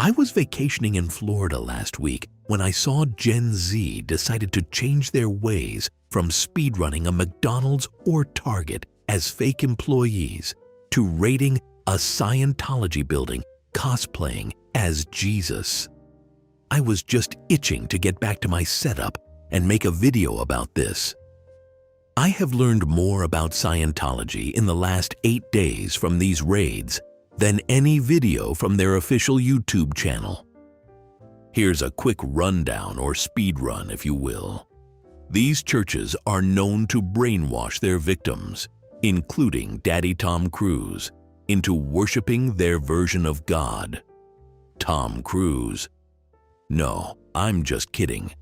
I was vacationing in Florida last week when I saw Gen Z decided to change their ways from speedrunning a McDonald's or Target as fake employees to raiding a Scientology building cosplaying as Jesus. I was just itching to get back to my setup and make a video about this. I have learned more about Scientology in the last 8 days from these raids than any video from their official YouTube channel. Here's a quick rundown or speed run, if you will. These churches are known to brainwash their victims, including Daddy Tom Cruise, into worshiping their version of God. Tom Cruise? No, I'm just kidding.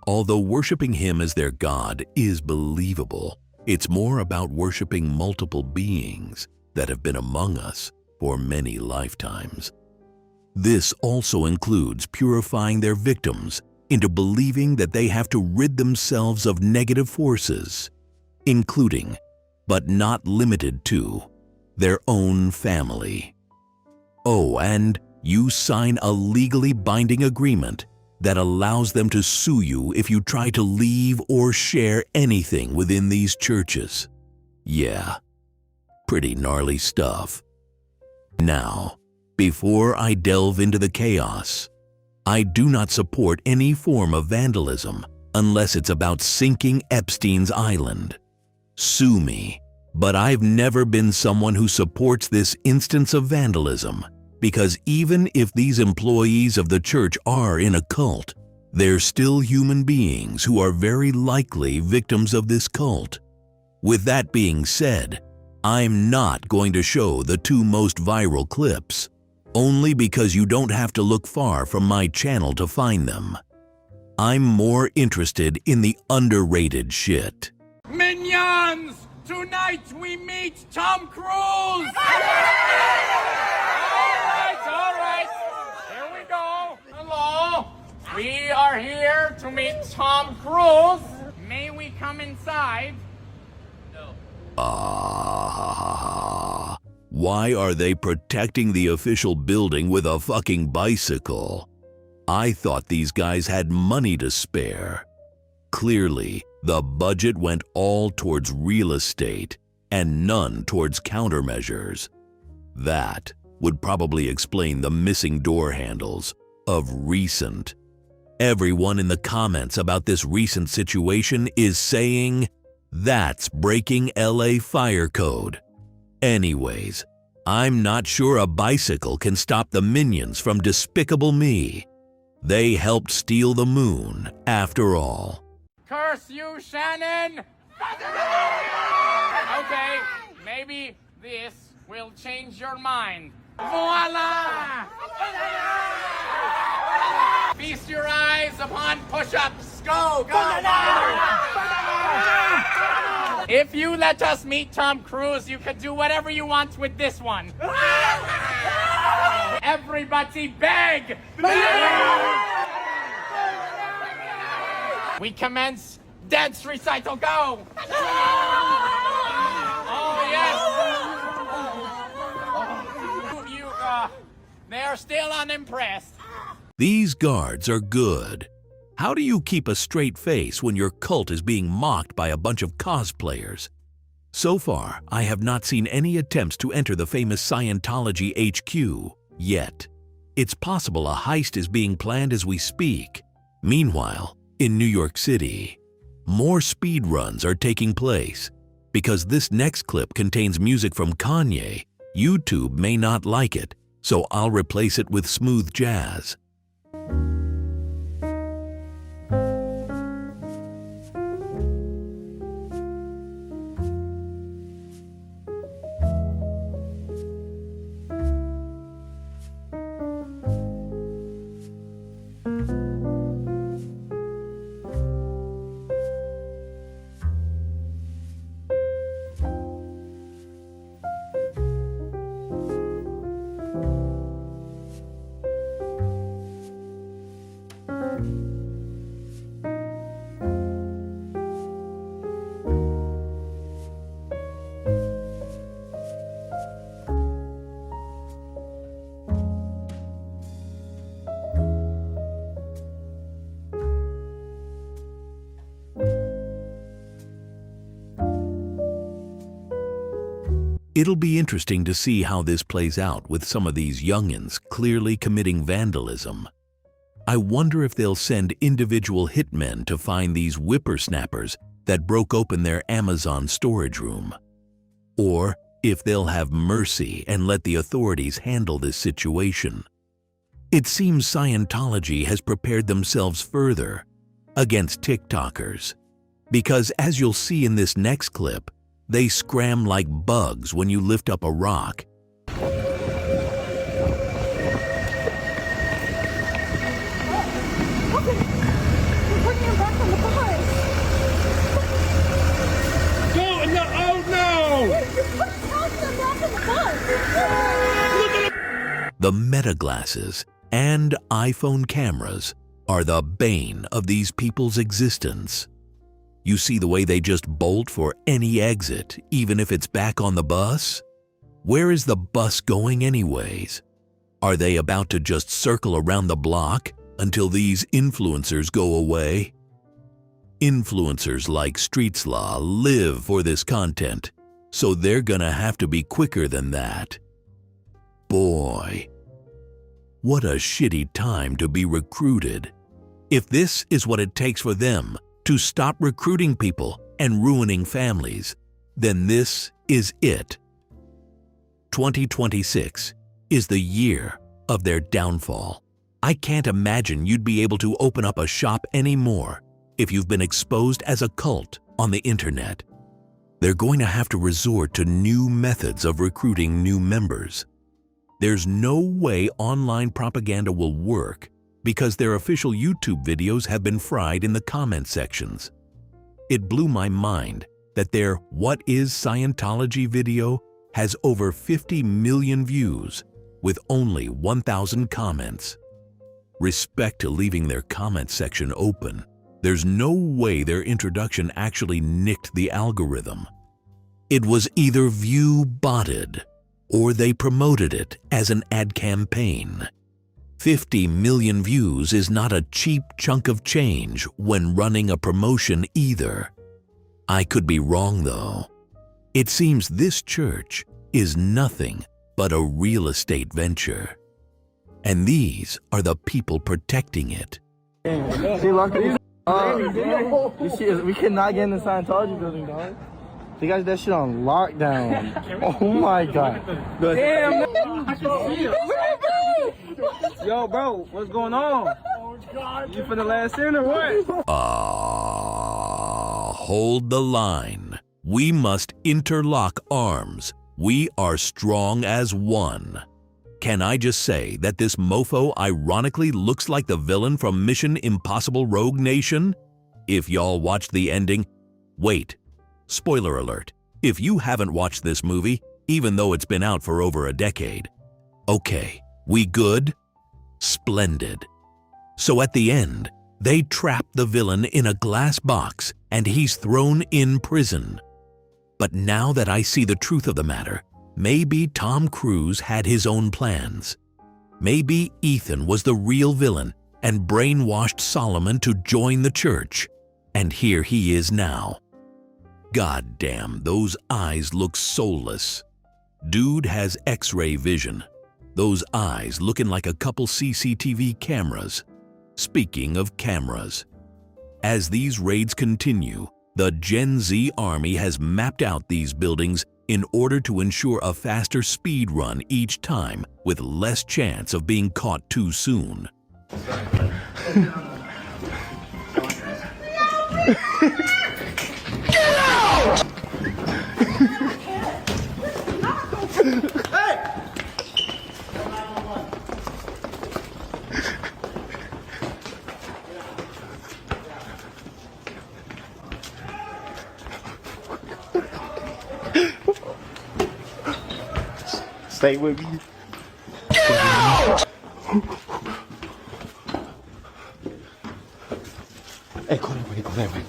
Although worshiping him as their God is believable, it's more about worshiping multiple beings that have been among us for many lifetimes. This also includes purifying their victims into believing that they have to rid themselves of negative forces, including, but not limited to, their own family. Oh, and you sign a legally binding agreement that allows them to sue you if you try to leave or share anything within these churches. Yeah, pretty gnarly stuff. Now, before I delve into the chaos, I do not support any form of vandalism unless it's about sinking Epstein's island. Sue me, but I've never been someone who supports this instance of vandalism, because even if these employees of the church are in a cult, they're still human beings who are very likely victims of this cult. With that being said, I'm not going to show the 2 most viral clips, only because you don't have to look far from my channel to find them. I'm more interested in the underrated shit. Minions! Tonight we meet Tom Cruise! All right. Here we go. Hello. We are here to meet Tom Cruise. May we come inside? Why are they protecting the official building with a fucking bicycle? I thought these guys had money to spare. Clearly, the budget went all towards real estate and none towards countermeasures. That would probably explain the missing door handles of recent. Everyone in the comments about this recent situation is saying, that's breaking LA fire code. Anyways, I'm not sure a bicycle can stop the minions from Despicable Me. They helped steal the moon, after all. Curse you, Shannon! Okay, maybe this will change your mind. Voila! Feast your eyes upon push-ups. Go! If you let us meet Tom Cruise, you can do whatever you want with this one. Everybody beg! We commence dance recital, go! Oh, yes! They are still unimpressed. These guards are good. How do you keep a straight face when your cult is being mocked by a bunch of cosplayers? So far, I have not seen any attempts to enter the famous Scientology HQ yet. It's possible a heist is being planned as we speak. Meanwhile, in New York City, more speedruns are taking place. Because this next clip contains music from Kanye, YouTube may not like it, so I'll replace it with smooth jazz. It'll be interesting to see how this plays out with some of these youngins clearly committing vandalism. I wonder if they'll send individual hitmen to find these whippersnappers that broke open their Amazon storage room. Or if they'll have mercy and let the authorities handle this situation. It seems Scientology has prepared themselves further against TikTokers, because as you'll see in this next clip, they scram like bugs when you lift up a rock. The Meta glasses and iPhone cameras are the bane of these people's existence. You see the way they just bolt for any exit, even if it's back on the bus? Where is the bus going anyways? Are they about to just circle around the block until these influencers go away? Influencers like Streetslaw live for this content, so they're gonna have to be quicker than that. Boy, what a shitty time to be recruited. If this is what it takes for them to stop recruiting people and ruining families, then this is it. 2026 is the year of their downfall. I can't imagine you'd be able to open up a shop anymore if you've been exposed as a cult on the internet. They're going to have to resort to new methods of recruiting new members. There's no way online propaganda will work because their official YouTube videos have been fried in the comment sections. It blew my mind that their "What is Scientology" video has over 50 million views with only 1,000 comments. Respect to leaving their comment section open. There's no way their introduction actually nicked the algorithm. It was either view-botted or they promoted it as an ad campaign. 50 million views is not a cheap chunk of change when running a promotion either. I could be wrong though. It seems this church is nothing but a real estate venture. And these are the people protecting it. See, lock these. You see, we cannot get in the Scientology building, dog. They got that shit on lockdown. Oh my god. Damn. I can see it. Yo, bro, what's going on? Oh god. You finna last in or what? Hold the line. We must interlock arms. We are strong as one. Can I just say that this mofo ironically looks like the villain from Mission Impossible Rogue Nation? If y'all watched the ending, wait. Spoiler alert, if you haven't watched this movie, even though it's been out for over a decade. Okay, we good? Splendid. So at the end, they trap the villain in a glass box and he's thrown in prison. But now that I see the truth of the matter, maybe Tom Cruise had his own plans. Maybe Ethan was the real villain and brainwashed Solomon to join the church. And here he is now. God damn, those eyes look soulless. Dude has X-ray vision. Those eyes looking like a couple CCTV cameras. Speaking of cameras, as these raids continue, the Gen Z army has mapped out these buildings in order to ensure a faster speed run each time with less chance of being caught too soon. Stay with me. Hey, go that way, go that way.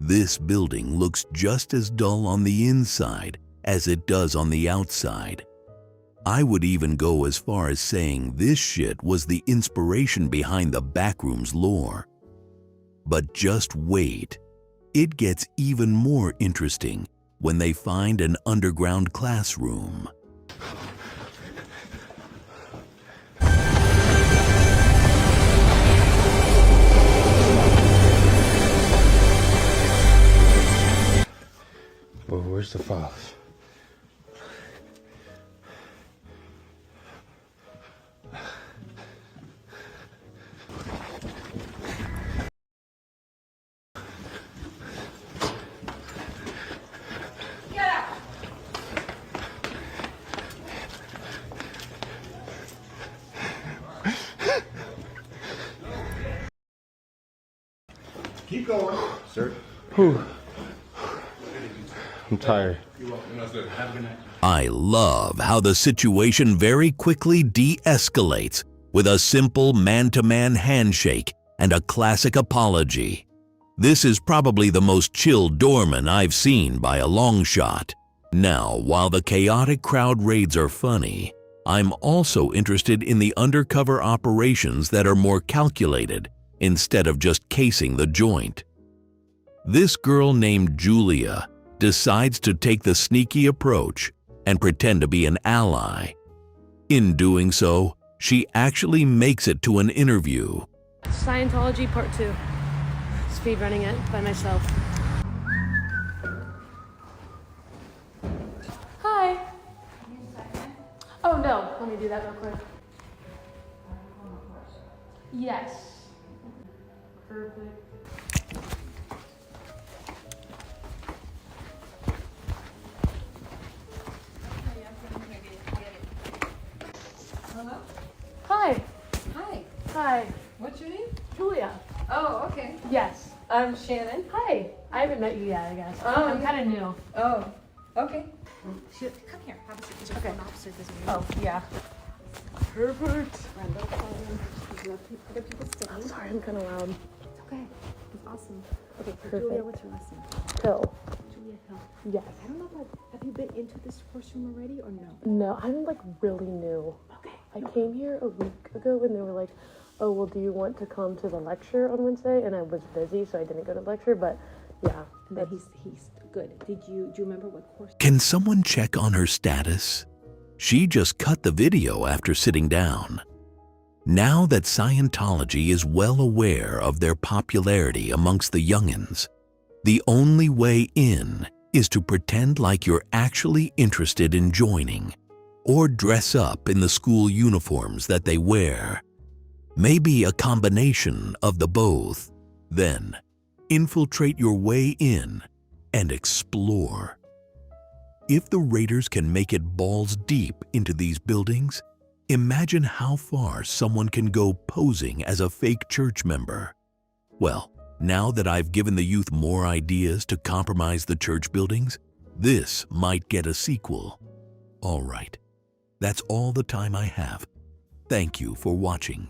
This building looks just as dull on the inside as it does on the outside. I would even go as far as saying this shit was the inspiration behind the Backrooms lore. But just wait. It gets even more interesting when they find an underground classroom. Well, where's the files? Keep going, sir. Whew. I'm tired. I love how the situation very quickly de-escalates with a simple man-to-man handshake and a classic apology. This is probably the most chill doorman I've seen by a long shot. Now, while the chaotic crowd raids are funny, I'm also interested in the undercover operations that are more calculated instead of just casing the joint. This girl named Julia decides to take the sneaky approach and pretend to be an ally. In doing so, she actually makes it to an interview. Scientology Part 2. Speedrunning it by myself. Hi. Oh no, let me do that real quick. Yes. Perfect. Hello? Hi. Hi. Hi. What's your name? Julia. Oh, okay. Yes. I'm Shannon. Hi. I haven't met you yet, I guess. Oh, I'm okay. kind of new. Oh, okay. Come here. Have a seat. Okay. An officer visiting. Oh, yeah. Perfect. Other people sitting. Sorry, I'm kind of loud. It's okay. It's awesome. Okay, so Perfect. Julia, what's your last name? Pill. Julia Hill. Yes. I don't know about, have you been into this course room already or no? No, I'm like really new. Okay. I came here a week ago when they were like, oh, well, do you want to come to the lecture on Wednesday? And I was busy, so I didn't go to the lecture, but yeah. And then he's good. Do you remember what course? Can someone check on her status? She just cut the video after sitting down. Now that Scientology is well aware of their popularity amongst the youngins, the only way in is to pretend like you're actually interested in joining, or dress up in the school uniforms that they wear. Maybe a combination of the both. Then, infiltrate your way in and explore. If the raiders can make it balls deep into these buildings, imagine how far someone can go posing as a fake church member. Well, now that I've given the youth more ideas to compromise the church buildings, this might get a sequel. All right, that's all the time I have. Thank you for watching.